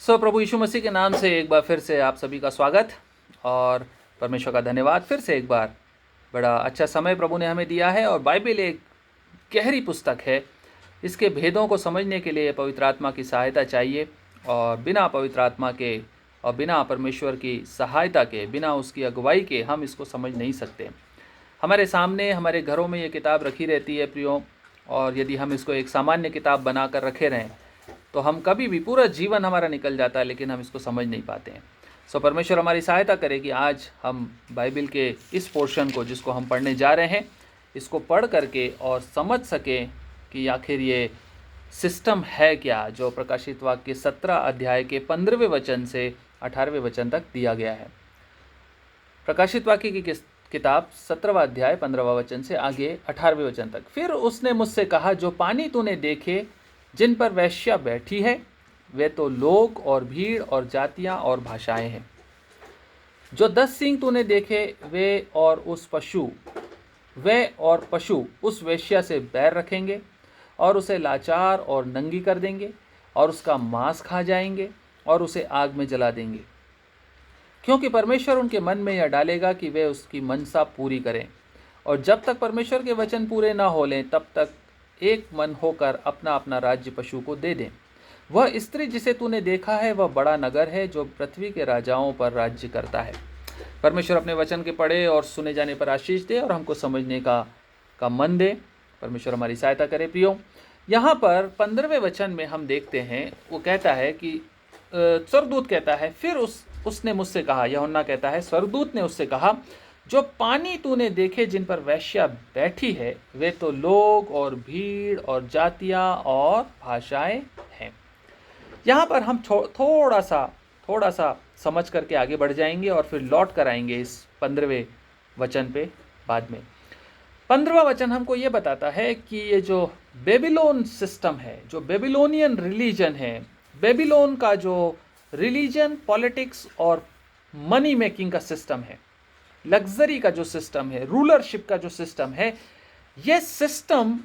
प्रभु यीशु मसीह के नाम से एक बार फिर से आप सभी का स्वागत और परमेश्वर का धन्यवाद। फिर से एक बार बड़ा अच्छा समय प्रभु ने हमें दिया है और बाइबल एक गहरी पुस्तक है। इसके भेदों को समझने के लिए पवित्र आत्मा की सहायता चाहिए और बिना पवित्र आत्मा के और बिना परमेश्वर की सहायता के, बिना उसकी अगुवाई के हम इसको समझ नहीं सकते। हमारे सामने, हमारे घरों में ये किताब रखी रहती है प्रियो, और यदि हम इसको एक सामान्य किताब बनाकर रखे रहें तो हम कभी भी, पूरा जीवन हमारा निकल जाता है लेकिन हम इसको समझ नहीं पाते हैं। परमेश्वर हमारी सहायता करे कि आज हम बाइबल के इस पोर्शन को, जिसको हम पढ़ने जा रहे हैं, इसको पढ़ करके और समझ सकें कि आखिर ये सिस्टम है क्या जो प्रकाशित वाक्य 17 अध्याय के 15वें वचन से 18वें वचन तक दिया गया है। प्रकाशित वाक्य की किताब 17वां अध्याय 15वां वचन से आगे 18वें वचन तक। फिर उसने मुझसे कहा, जो पानी तूने देखे जिन पर वेश्या बैठी है, वे तो लोग और भीड़ और जातियां और भाषाएं हैं। जो 10 सींग तूने देखे वे और पशु उस वेश्या से बैर रखेंगे और उसे लाचार और नंगी कर देंगे और उसका मांस खा जाएंगे और उसे आग में जला देंगे, क्योंकि परमेश्वर उनके मन में यह डालेगा कि वे उसकी मनसा पूरी करें। और जब तक परमेश्वर के वचन पूरे न हो लें तब तक एक मन होकर अपना अपना राज्य पशु को दे दें। वह स्त्री जिसे तूने देखा है वह बड़ा नगर है जो पृथ्वी के राजाओं पर राज्य करता है। परमेश्वर अपने वचन के पढ़े और सुने जाने पर आशीष दे और हमको समझने का मन दे। परमेश्वर हमारी सहायता करे। प्रियो, यहाँ पर 15वें वचन में हम देखते हैं, वो कहता है कि स्वर्गदूत कहता है, फिर उसने मुझसे कहा, यूहन्ना कहता है, स्वर्गदूत ने उससे कहा, जो पानी तूने देखे जिन पर वेश्या बैठी है, वे तो लोग और भीड़ और जातियां और भाषाएं हैं। यहाँ पर हम थोड़ा सा समझ करके आगे बढ़ जाएंगे और फिर लौट कर आएंगे इस 15वें वचन पे बाद में। 15वां वचन हमको ये बताता है कि ये जो बेबीलोन सिस्टम है, जो बेबीलोनियन रिलीजन है, बेबीलोन का जो रिलीजन, पॉलिटिक्स और मनी मेकिंग का सिस्टम है, लग्जरी का जो सिस्टम है, रूलरशिप का जो सिस्टम है, ये सिस्टम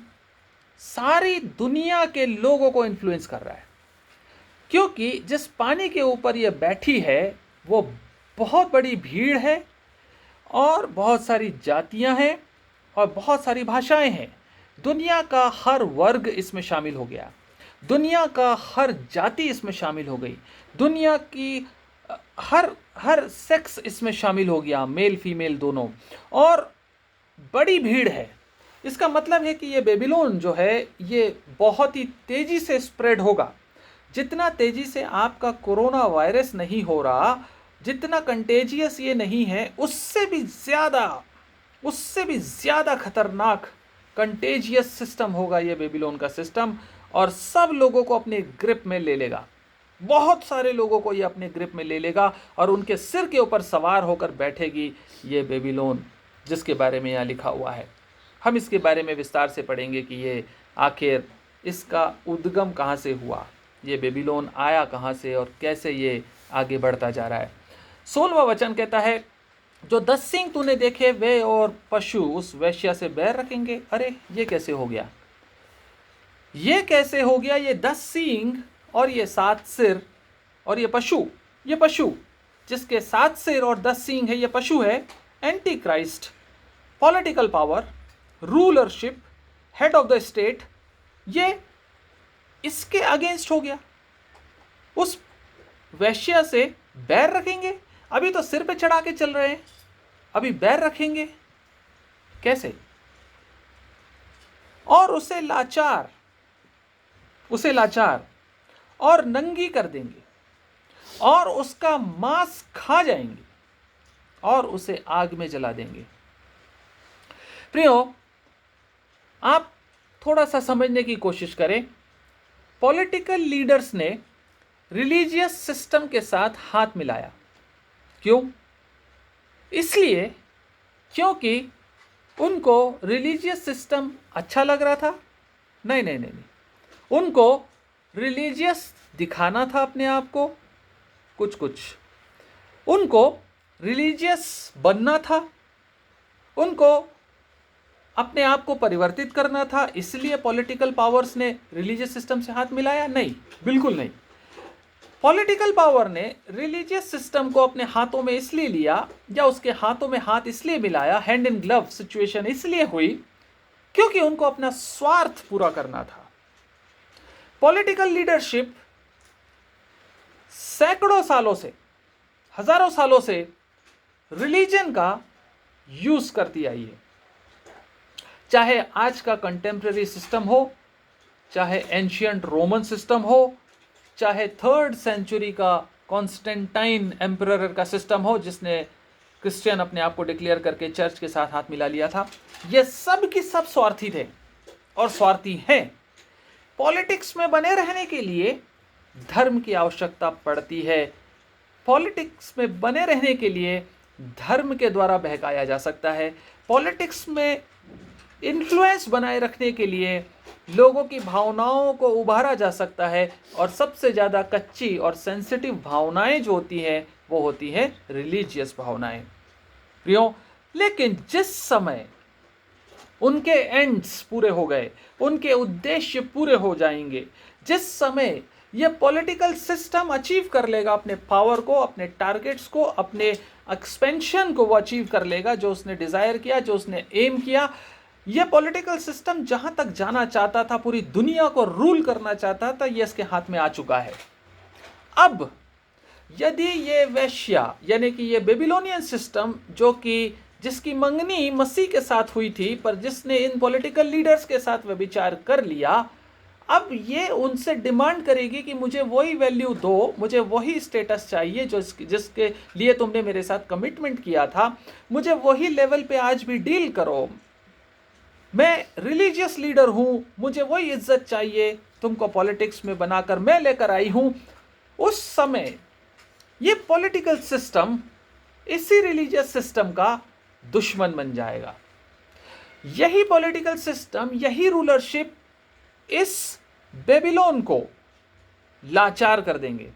सारी दुनिया के लोगों को इन्फ्लुएंस कर रहा है। क्योंकि जिस पानी के ऊपर ये बैठी है वो बहुत बड़ी भीड़ है और बहुत सारी जातियां हैं और बहुत सारी भाषाएं हैं। दुनिया का हर वर्ग इसमें शामिल हो गया, दुनिया का हर जाति इसमें शामिल हो गई, दुनिया की हर सेक्स इसमें शामिल हो गया, मेल फीमेल दोनों, और बड़ी भीड़ है। इसका मतलब है कि ये बेबीलोन जो है ये बहुत ही तेजी से स्प्रेड होगा। जितना तेजी से आपका कोरोना वायरस नहीं हो रहा, जितना कंटेजियस ये नहीं है, उससे भी ज़्यादा खतरनाक कंटेजियस सिस्टम होगा ये बेबीलोन का सिस्टम, और सब लोगों को अपने ग्रिप में ले लेगा। बहुत सारे लोगों को ये अपने ग्रिप में ले लेगा और उनके सिर के ऊपर सवार होकर बैठेगी ये बेबीलोन, जिसके बारे में यहाँ लिखा हुआ है। हम इसके बारे में विस्तार से पढ़ेंगे कि ये आखिर इसका उद्गम कहाँ से हुआ, ये बेबीलोन आया कहाँ से और कैसे ये आगे बढ़ता जा रहा है। 16वां वचन कहता है, जो 10 सींग तूने देखे वे और पशु उस वेश्या से बैर रखेंगे। अरे ये कैसे हो गया, ये कैसे हो गया? ये 10 सींग और ये 7 सिर और ये पशु जिसके 7 सिर और 10 सींग है, ये पशु है anti Christ, political power, rulership, head of the state, ये इसके अगेंस्ट हो गया। उस वेश्या से बैर रखेंगे। अभी तो सिर पे चढ़ा के चल रहे हैं, अभी बैर रखेंगे कैसे? और उसे लाचार और नंगी कर देंगे और उसका मांस खा जाएंगे और उसे आग में जला देंगे। प्रियो, आप थोड़ा सा समझने की कोशिश करें। पॉलिटिकल लीडर्स ने रिलीजियस सिस्टम के साथ हाथ मिलाया। क्यों? इसलिए क्योंकि उनको रिलीजियस सिस्टम अच्छा लग रहा था। नहीं, उनको रिलीजियस दिखाना था अपने आप को, कुछ उनको रिलीजियस बनना था, उनको अपने आप को परिवर्तित करना था। इसलिए पॉलिटिकल पावर्स ने रिलीजियस सिस्टम से हाथ मिलाया? नहीं, बिल्कुल नहीं। पॉलिटिकल पावर ने रिलीजियस सिस्टम को अपने हाथों में इसलिए लिया, या उसके हाथों में हाथ इसलिए मिलाया, हैंड इन ग्लव सिचुएशन इसलिए हुई क्योंकि उनको अपना स्वार्थ पूरा करना था। पॉलिटिकल लीडरशिप सैकड़ों सालों से, हजारों सालों से रिलीजन का यूज करती आई है। चाहे आज का कंटेम्प्रेरी सिस्टम हो, चाहे एंशियंट रोमन सिस्टम हो, चाहे 3rd सेंचुरी का कॉन्स्टेंटाइन एम्परर का सिस्टम हो जिसने क्रिश्चियन अपने आप को डिक्लेयर करके चर्च के साथ हाथ मिला लिया था, ये सब की सब स्वार्थी थे और स्वार्थी हैं। पॉलिटिक्स में बने रहने के लिए धर्म की आवश्यकता पड़ती है। पॉलिटिक्स में बने रहने के लिए धर्म के द्वारा बहकाया जा सकता है। पॉलिटिक्स में इन्फ्लुएंस बनाए रखने के लिए लोगों की भावनाओं को उभारा जा सकता है, और सबसे ज़्यादा कच्ची और सेंसिटिव भावनाएं जो होती हैं वो होती हैं रिलीजियस भावनाएं। प्रियो, लेकिन जिस समय उनके एंड्स पूरे हो गए, उनके उद्देश्य पूरे हो जाएंगे, जिस समय ये पॉलिटिकल सिस्टम अचीव कर लेगा अपने पावर को, अपने टारगेट्स को, अपने एक्सपेंशन को वो अचीव कर लेगा जो उसने डिजायर किया, जो उसने एम किया, ये पॉलिटिकल सिस्टम जहां तक जाना चाहता था, पूरी दुनिया को रूल करना चाहता था, ये इसके हाथ में आ चुका है। अब यदि ये वेश्या यानी कि ये बेबीलोनियन सिस्टम जो कि जिसकी मंगनी मसीह के साथ हुई थी, पर जिसने इन पॉलिटिकल लीडर्स के साथ व्यभिचार कर लिया, अब ये उनसे डिमांड करेगी कि मुझे वही वैल्यू दो, मुझे वही स्टेटस चाहिए जो जिसके लिए तुमने मेरे साथ कमिटमेंट किया था, मुझे वही लेवल पे आज भी डील करो। मैं रिलीजियस लीडर हूं, मुझे वही इज्जत चाहिए तुमको पॉलिटिक्स में बनाकर मैं लेकर आई हूं। उस समय ये पॉलिटिकल सिस्टम इसी रिलीजियस सिस्टम का दुश्मन बन जाएगा। यही पॉलिटिकल सिस्टम, यही रूलरशिप इस बेबीलोन को लाचार कर देंगे,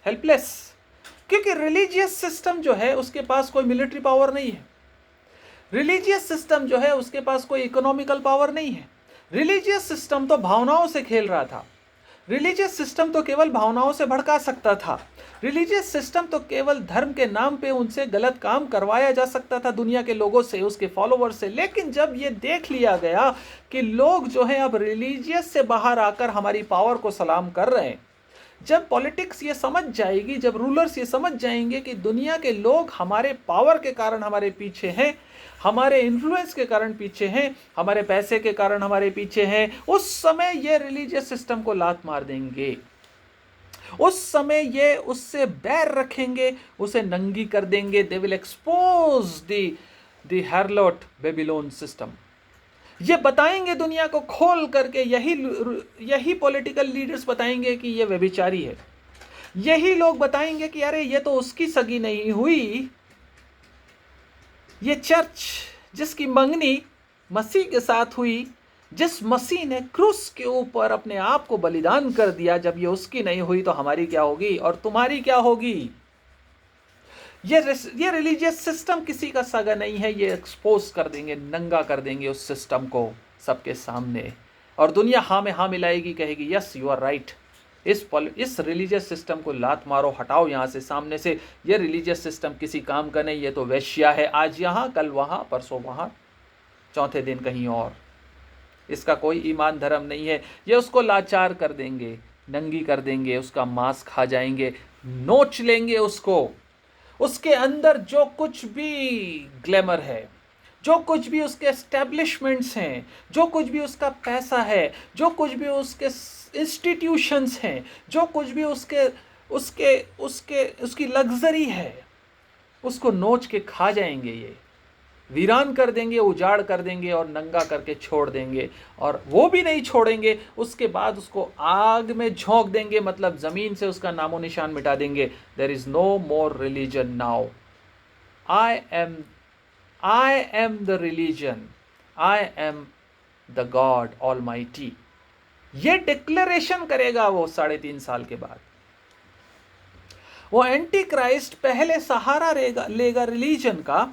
हेल्पलेस, क्योंकि रिलीजियस सिस्टम जो है उसके पास कोई मिलिट्री पावर नहीं है। रिलीजियस सिस्टम जो है उसके पास कोई इकोनॉमिकल पावर नहीं है। रिलीजियस सिस्टम तो भावनाओं से खेल रहा था। रिलीजियस सिस्टम तो केवल भावनाओं से भड़का सकता था। रिलीजियस सिस्टम तो केवल धर्म के नाम पे उनसे गलत काम करवाया जा सकता था दुनिया के लोगों से, उसके फॉलोवर्स से। लेकिन जब ये देख लिया गया कि लोग जो है अब रिलीजियस से बाहर आकर हमारी पावर को सलाम कर रहे हैं, जब पॉलिटिक्स ये समझ जाएगी, जब रूलर्स ये समझ जाएंगे कि दुनिया के लोग हमारे पावर के कारण हमारे पीछे हैं, हमारे इन्फ्लुएंस के कारण पीछे हैं, हमारे पैसे के कारण हमारे पीछे हैं, उस समय ये रिलीजियस सिस्टम को लात मार देंगे। उस समय ये उससे बैर रखेंगे, उसे नंगी कर देंगे। They will expose the harlot Babylon system. ये बताएंगे दुनिया को खोल करके, यही पॉलिटिकल लीडर्स बताएंगे कि ये व्यभिचारी है। यही लोग बताएंगे कि अरे ये तो उसकी सगी नहीं हुई, ये चर्च जिसकी मंगनी मसीह के साथ हुई, जिस मसीह ने क्रूस के ऊपर अपने आप को बलिदान कर दिया, जब ये उसकी नहीं हुई तो हमारी क्या होगी और तुम्हारी क्या होगी। ये रिलीजियस सिस्टम किसी का सगा नहीं है। ये एक्सपोज कर देंगे, नंगा कर देंगे उस सिस्टम को सबके सामने, और दुनिया हाँ में हाँ मिलाएगी, कहेगी यस यू आर राइट। इस रिलीजियस सिस्टम को लात मारो, हटाओ यहाँ से, सामने से। ये रिलीजियस सिस्टम किसी काम का नहीं, ये तो वेश्या है, आज यहाँ कल वहाँ, परसों वहाँ, चौथे दिन कहीं और। इसका कोई ईमान धर्म नहीं है। ये उसको लाचार कर देंगे, नंगी कर देंगे, उसका मांस खा जाएंगे, नोच लेंगे उसको। उसके अंदर जो कुछ भी ग्लैमर है, जो कुछ भी उसके एस्टेब्लिशमेंट्स हैं, जो कुछ भी उसका पैसा है, जो कुछ भी उसके इंस्टीट्यूशंस हैं, जो कुछ भी उसकी लग्जरी है, उसको नोच के खा जाएंगे। ये वीरान कर देंगे, उजाड़ कर देंगे और नंगा करके छोड़ देंगे। और वो भी नहीं छोड़ेंगे, उसके बाद उसको आग में झोंक देंगे, मतलब ज़मीन से उसका नामो निशान मिटा देंगे। There is no more religion now. I am the religion, I am the God almighty. ये डिक्लेरेशन करेगा वो 3.5 साल के बाद। वो एंटी क्राइस्ट पहले सहारा लेगा रिलीजन का,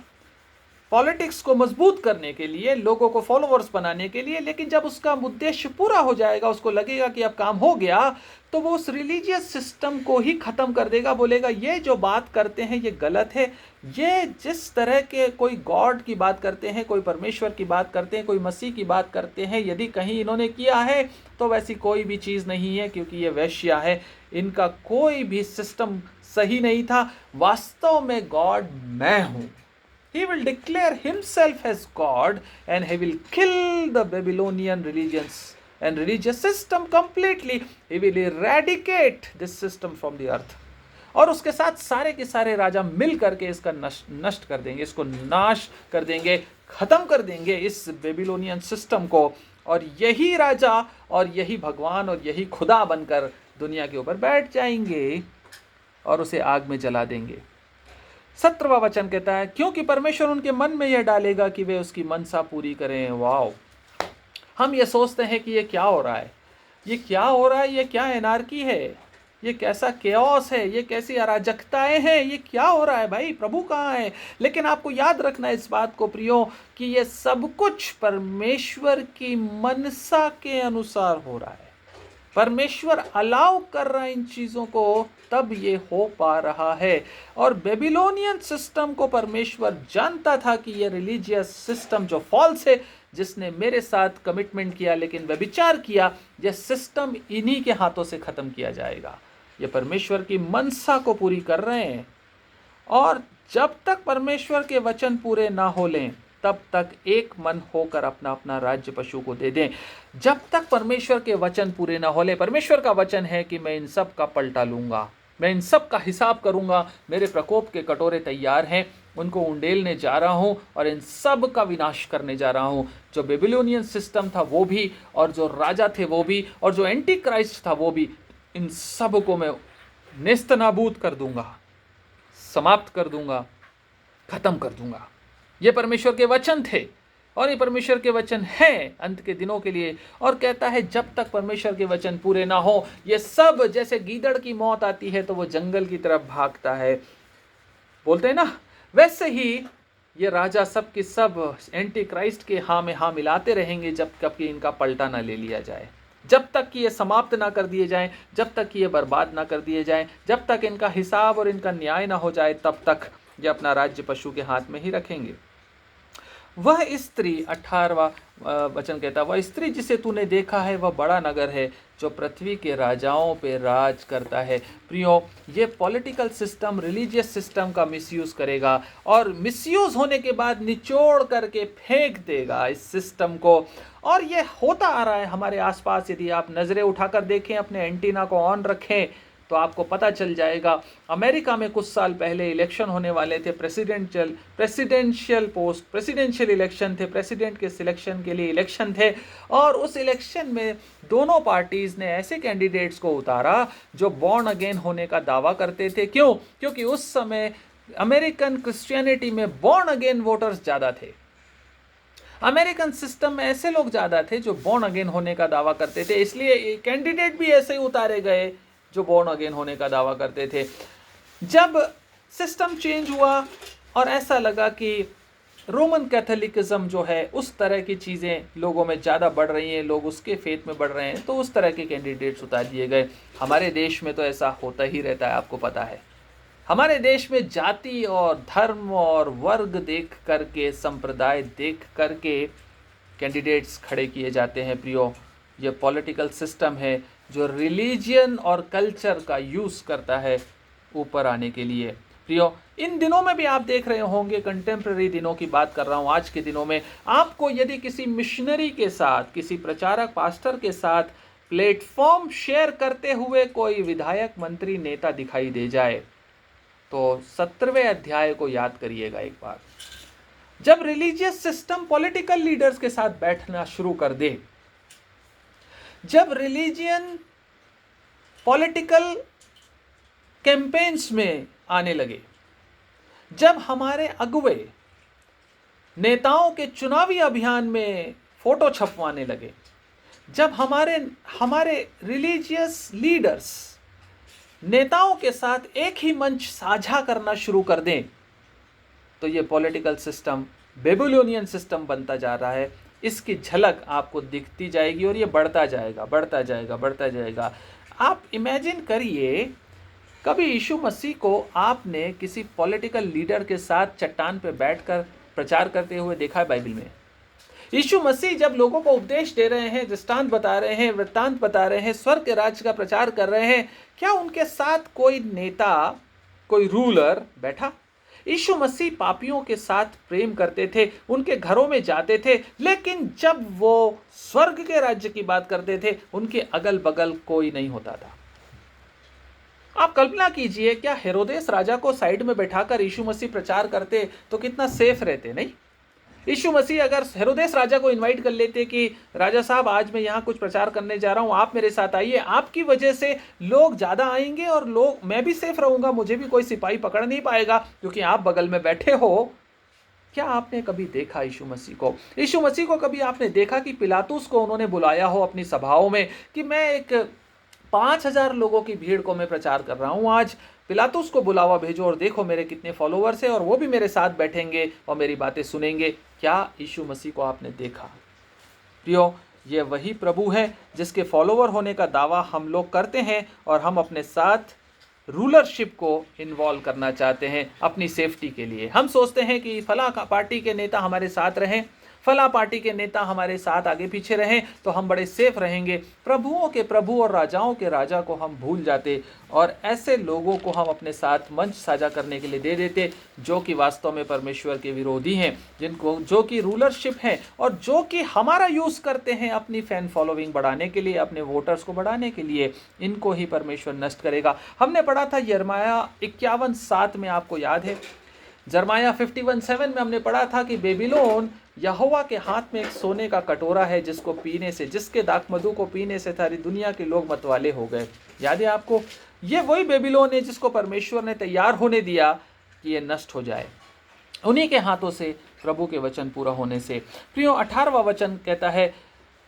पॉलिटिक्स को मजबूत करने के लिए, लोगों को फॉलोअर्स बनाने के लिए, लेकिन जब उसका उद्देश्य पूरा हो जाएगा, उसको लगेगा कि अब काम हो गया, तो वो उस रिलीजियस सिस्टम को ही ख़त्म कर देगा। बोलेगा ये जो बात करते हैं ये गलत है, ये जिस तरह के कोई गॉड की बात करते हैं, कोई परमेश्वर की बात करते हैं, कोई मसीह की बात करते हैं, यदि कहीं इन्होंने किया है तो वैसी कोई भी चीज़ नहीं है, क्योंकि ये वैश्या है, इनका कोई भी सिस्टम सही नहीं था। वास्तव में गॉड मैं हूँ। He will declare himself as God and he will kill the Babylonian religions and religious system completely. He will eradicate this system from the earth. और उसके साथ सारे के सारे राजा मिल करके इसका नष्ट कर देंगे, इसको नाश कर देंगे, खत्म कर देंगे इस बेबीलोनियन सिस्टम को। और यही राजा और यही भगवान और यही खुदा बनकर दुनिया के ऊपर बैठ जाएंगे और उसे आग में जला देंगे। 17वां वचन कहता है, क्योंकि परमेश्वर उनके मन में यह डालेगा कि वे उसकी मनसा पूरी करें। वाओ, हम ये सोचते हैं कि ये क्या हो रहा है, ये क्या हो रहा है, ये क्या एनार्की है, ये कैसा केओस है, ये कैसी अराजकताएं हैं, ये क्या हो रहा है भाई, प्रभु कहाँ है। लेकिन आपको याद रखना इस बात को प्रियो कि ये सब कुछ परमेश्वर की मनसा के अनुसार हो रहा है। परमेश्वर अलाउ कर रहा है इन चीज़ों को, तब ये हो पा रहा है। और बेबीलोनियन सिस्टम को परमेश्वर जानता था कि ये रिलीजियस सिस्टम जो फॉल्स है, जिसने मेरे साथ कमिटमेंट किया लेकिन व्यभिचार किया, यह सिस्टम इन्हीं के हाथों से ख़त्म किया जाएगा। ये परमेश्वर की मनसा को पूरी कर रहे हैं। और जब तक परमेश्वर के वचन पूरे ना हो लें, तब तक एक मन होकर अपना अपना राज्य पशु को दे दें। जब तक परमेश्वर के वचन पूरे ना हो ले, परमेश्वर का वचन है कि मैं इन सब का पलटा लूंगा, मैं इन सब का हिसाब करूंगा, मेरे प्रकोप के कटोरे तैयार हैं, उनको उंडेलने जा रहा हूं और इन सब का विनाश करने जा रहा हूं। जो बेबीलोनियन सिस्टम था वो भी, और जो राजा थे वो भी, और जो एंटी क्राइस्ट था वो भी, इन सब को मैं नेस्तनाबूद कर दूंगा, समाप्त कर दूंगा, खत्म कर दूंगा। ये परमेश्वर के वचन थे और ये परमेश्वर के वचन हैं अंत के दिनों के लिए। और कहता है जब तक परमेश्वर के वचन पूरे ना हो, ये सब जैसे गीदड़ की मौत आती है तो वो जंगल की तरफ भागता है, बोलते हैं ना, वैसे ही ये राजा सब के सब एंटी क्राइस्ट के हाँ में हाँ मिलाते रहेंगे जब तक कि इनका पलटा ना ले लिया जाए, जब तक कि ये समाप्त ना कर दिए जाएं, जब तक कि ये बर्बाद ना कर दिए जाएं, जब तक इनका हिसाब और इनका न्याय ना हो जाए, तब तक ये अपना राज्य पशु के हाथ में ही रखेंगे। वह स्त्री, 18वां वचन कहता है, वह स्त्री जिसे तूने देखा है वह बड़ा नगर है जो पृथ्वी के राजाओं पे राज करता है। प्रियो, ये पॉलिटिकल सिस्टम रिलीजियस सिस्टम का मिसयूज़ करेगा और मिसयूज़ होने के बाद निचोड़ करके फेंक देगा इस सिस्टम को। और ये होता आ रहा है हमारे आसपास। यदि आप नज़रें उठाकर देखें, अपने एंटीना को ऑन रखें, तो आपको पता चल जाएगा। अमेरिका में कुछ साल पहले इलेक्शन होने वाले थे, प्रेसिडेंशियल इलेक्शन थे, प्रेसिडेंट के सिलेक्शन के लिए इलेक्शन थे। और उस इलेक्शन में दोनों पार्टीज़ ने ऐसे कैंडिडेट्स को उतारा जो बॉर्न अगेन होने का दावा करते थे। क्यों? क्योंकि उस समय अमेरिकन क्रिश्चियनिटी में बॉर्न अगेन वोटर्स ज़्यादा थे। अमेरिकन सिस्टम में ऐसे लोग ज़्यादा थे जो बॉर्न अगेन होने का दावा करते थे, इसलिए कैंडिडेट भी ऐसे ही उतारे गए जो बॉर्न अगेन होने का दावा करते थे। जब सिस्टम चेंज हुआ और ऐसा लगा कि रोमन कैथोलिकिज्म जो है उस तरह की चीज़ें लोगों में ज़्यादा बढ़ रही हैं, लोग उसके फेथ में बढ़ रहे हैं, तो उस तरह के कैंडिडेट्स उतार दिए गए। हमारे देश में तो ऐसा होता ही रहता है, आपको पता है। हमारे देश में जाति और धर्म और वर्ग देख करके, संप्रदाय देख करके कैंडिडेट्स खड़े किए जाते हैं। प्रियो, ये पॉलिटिकल सिस्टम है जो रिलीजियन और कल्चर का यूज़ करता है ऊपर आने के लिए। प्रियो, इन दिनों में भी आप देख रहे होंगे, कंटेम्प्रेरी दिनों की बात कर रहा हूँ, आज के दिनों में आपको यदि किसी मिशनरी के साथ, किसी प्रचारक पास्टर के साथ प्लेटफॉर्म शेयर करते हुए कोई विधायक, मंत्री, नेता दिखाई दे जाए, तो 17वें अध्याय को याद करिएगा एक बार। जब रिलीजियस सिस्टम पॉलिटिकल लीडर्स के साथ बैठना शुरू कर दे, जब रिलीजियन पॉलिटिकल कैंपेन्स में आने लगे, जब हमारे अगुवे नेताओं के चुनावी अभियान में फोटो छपवाने लगे, जब हमारे रिलीजियस लीडर्स नेताओं के साथ एक ही मंच साझा करना शुरू कर दें, तो ये पॉलिटिकल सिस्टम बेबीलोनियन सिस्टम बनता जा रहा है, इसकी झलक आपको दिखती जाएगी और ये बढ़ता जाएगा, बढ़ता जाएगा, बढ़ता जाएगा। आप इमेजिन करिए, कभी यीशु मसीह को आपने किसी पॉलिटिकल लीडर के साथ चट्टान पर बैठकर प्रचार करते हुए देखा है बाइबल में? यीशु मसीह जब लोगों को उपदेश दे रहे हैं, दृष्टांत बता रहे हैं, वृत्तांत बता रहे हैं, स्वर्ग के राज्य का प्रचार कर रहे हैं, क्या उनके साथ कोई नेता, कोई रूलर बैठा? यीशु मसीह पापियों के साथ प्रेम करते थे, उनके घरों में जाते थे, लेकिन जब वो स्वर्ग के राज्य की बात करते थे, उनके अगल बगल कोई नहीं होता था। आप कल्पना कीजिए, क्या हेरोदेस राजा को साइड में बैठाकर यीशु मसीह प्रचार करते तो कितना सेफ रहते, नहीं? यीशु मसीह अगर हेरोदेस राजा को इनवाइट कर लेते कि राजा साहब, आज मैं यहाँ कुछ प्रचार करने जा रहा हूँ, आप मेरे साथ आइए, आपकी वजह से लोग ज़्यादा आएंगे और मैं भी सेफ रहूँगा, मुझे भी कोई सिपाही पकड़ नहीं पाएगा क्योंकि आप बगल में बैठे हो। क्या आपने कभी देखा यीशु मसीह को? यीशु मसीह को कभी आपने देखा कि पिलातुस को उन्होंने बुलाया हो अपनी सभाओं में कि मैं एक 5,000 लोगों की भीड़ को मैं प्रचार कर रहा हूँ, आज पिलातुस को बुलावा भेजो और देखो मेरे कितने फॉलोअर्स हैं और वो भी मेरे साथ बैठेंगे और मेरी बातें सुनेंगे? क्या यीशु मसीह को आपने देखा? प्रियो, ये वही प्रभु है जिसके फॉलोअर होने का दावा हम लोग करते हैं और हम अपने साथ रूलरशिप को इन्वॉल्व करना चाहते हैं अपनी सेफ्टी के लिए। हम सोचते हैं कि फला पार्टी के नेता हमारे साथ रहें, फला पार्टी के नेता हमारे साथ आगे पीछे रहें तो हम बड़े सेफ रहेंगे। प्रभुओं के प्रभु और राजाओं के राजा को हम भूल जाते और ऐसे लोगों को हम अपने साथ मंच साझा करने के लिए दे देते जो कि वास्तव में परमेश्वर के विरोधी हैं, जो कि रूलरशिप हैं और जो कि हमारा यूज़ करते हैं अपनी फैन फॉलोइंग बढ़ाने के लिए, अपने वोटर्स को बढ़ाने के लिए। इनको ही परमेश्वर नष्ट करेगा। हमने पढ़ा था यिर्मयाह 51:7 में, आपको याद है? यिर्मयाह 51:7 में हमने पढ़ा था कि बेबीलोन यहोवा के हाथ में एक सोने का कटोरा है जिसको पीने से, जिसके दाखमधु को पीने से सारी दुनिया के लोग मतवाले हो गए। याद है आपको? ये वही बेबीलोन है जिसको परमेश्वर ने तैयार होने दिया कि ये नष्ट हो जाए, उन्हीं के हाथों से, प्रभु के वचन पूरा होने से। प्रियो, 18वां वचन कहता है,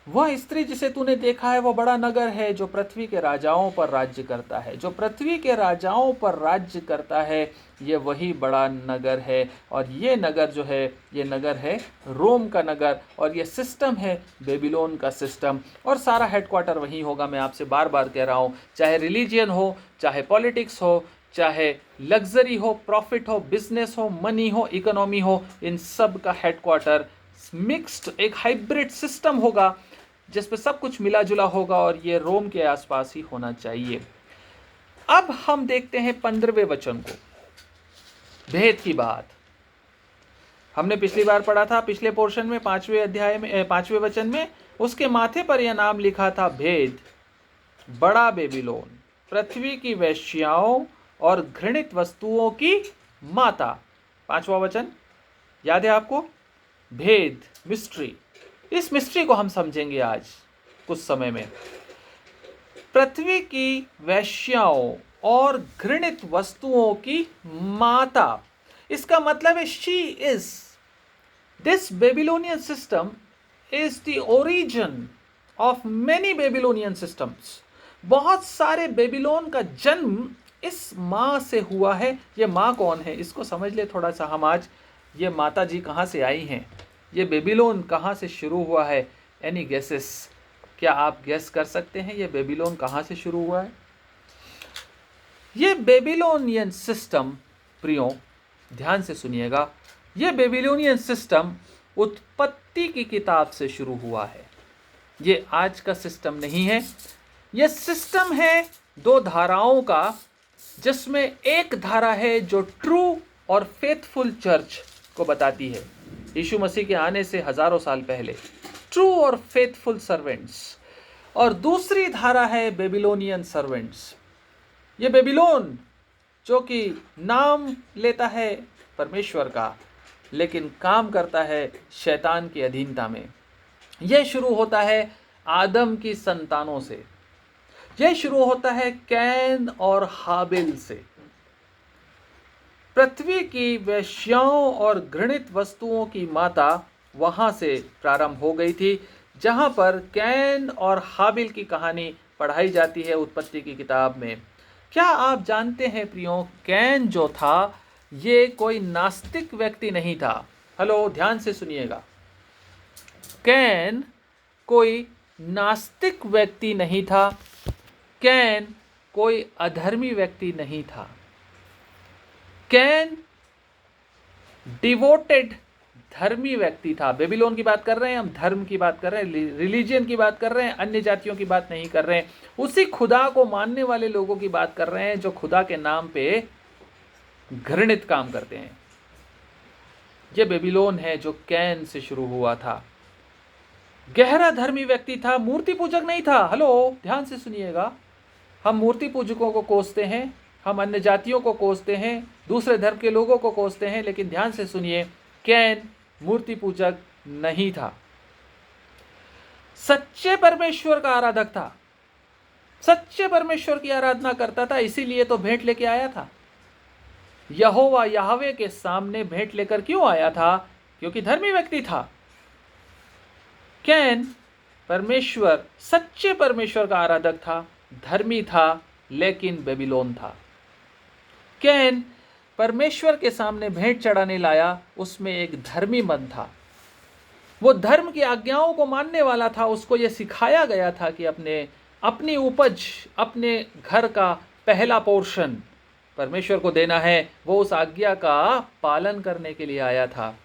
वह स्त्री जिसे तूने देखा है वो बड़ा नगर है जो पृथ्वी के राजाओं पर राज्य करता है। जो पृथ्वी के राजाओं पर राज्य करता है ये वही बड़ा नगर है। और ये नगर जो है, ये नगर है रोम का नगर और ये सिस्टम है बेबीलोन का सिस्टम। और सारा हेडक्वार्टर वहीं होगा। मैं आपसे बार बार कह रहा हूँ, चाहे रिलीजियन हो, चाहे पॉलिटिक्स हो, चाहे लग्जरी हो, प्रॉफिट हो, बिजनेस हो, मनी हो, इकोनॉमी हो, इन सब का हेडक्वार्टर मिक्स्ड एक हाइब्रिड सिस्टम होगा जिसपे सब कुछ मिला जुला होगा और ये रोम के आसपास ही होना चाहिए। अब हम देखते हैं 15वें वचन को, भेद की बात। हमने पिछली बार पढ़ा था, पिछले पोर्शन में 5वें अध्याय में 5वें वचन में उसके माथे पर यह नाम लिखा था, भेद, बड़ा बेबीलोन, पृथ्वी की वेश्याओं और घृणित वस्तुओं की माता। 5वां वचन याद है आपको? भेद, मिस्ट्री। इस मिस्ट्री को हम समझेंगे आज कुछ समय में। पृथ्वी की वेश्याओं और घृणित वस्तुओं की माता, इसका मतलब है she is, this Babylonian system is the origin of many Babylonian systems. बहुत सारे बेबीलोन का जन्म इस माँ से हुआ है। ये माँ कौन है, इसको समझ ले थोड़ा सा हम आज। ये माता जी कहाँ से आई हैं? ये बेबीलोन कहाँ से शुरू हुआ है? Any guesses? क्या आप गेस कर सकते हैं ये बेबीलोन कहाँ से शुरू हुआ है? ये बेबीलोनियन सिस्टम, प्रियो ध्यान से सुनिएगा, ये बेबीलोनियन सिस्टम उत्पत्ति की किताब से शुरू हुआ है। ये आज का सिस्टम नहीं है। ये सिस्टम है दो धाराओं का, जिसमें एक धारा है जो ट्रू और फेथफुल चर्च को बताती है, यीशु मसीह के आने से हजारों साल पहले, ट्रू और फेथफुल सर्वेंट्स। और दूसरी धारा है बेबीलोनियन सर्वेंट्स। ये बेबीलोन जो कि नाम लेता है परमेश्वर का, लेकिन काम करता है शैतान की अधीनता में। यह शुरू होता है आदम की संतानों से, यह शुरू होता है कैन और हाबिल से। पृथ्वी की वेश्याओं और घृणित वस्तुओं की माता वहाँ से प्रारंभ हो गई थी, जहाँ पर कैन और हाबिल की कहानी पढ़ाई जाती है उत्पत्ति की किताब में। क्या आप जानते हैं प्रियो, कैन जो था ये कोई नास्तिक व्यक्ति नहीं था। हेलो, ध्यान से सुनिएगा। कैन कोई नास्तिक व्यक्ति नहीं था, कैन कोई अधर्मी व्यक्ति नहीं था। कैन डिवोटेड धर्मी व्यक्ति था। बेबीलोन की बात कर रहे हैं हम, धर्म की बात कर रहे हैं, रिलीजियन की बात कर रहे हैं, अन्य जातियों की बात नहीं कर रहे हैं। उसी खुदा को मानने वाले लोगों की बात कर रहे हैं जो खुदा के नाम पे घृणित काम करते हैं। ये बेबीलोन है जो कैन से शुरू हुआ था। गहरा धर्मी व्यक्ति था, मूर्ति पूजक नहीं था। हेलो, ध्यान से सुनिएगा। हम मूर्ति पूजकों को कोसते हैं, हम अन्य जातियों को कोसते हैं, दूसरे धर्म के लोगों को कोसते हैं, लेकिन ध्यान से सुनिए, कैन मूर्ति पूजक नहीं था। सच्चे परमेश्वर का आराधक था, सच्चे परमेश्वर की आराधना करता था, इसीलिए तो भेंट लेके आया था। यहोवा याहवे के सामने भेंट लेकर क्यों आया था? क्योंकि धर्मी व्यक्ति था। कैन परमेश्वर, सच्चे परमेश्वर का आराधक था, धर्मी था, लेकिन बेबीलोन था। कैन परमेश्वर के सामने भेंट चढ़ाने लाया, उसमें एक धर्मी मन था। वो धर्म की आज्ञाओं को मानने वाला था। उसको यह सिखाया गया था कि अपनी उपज, अपने घर का पहला पोर्शन परमेश्वर को देना है। वो उस आज्ञा का पालन करने के लिए आया था।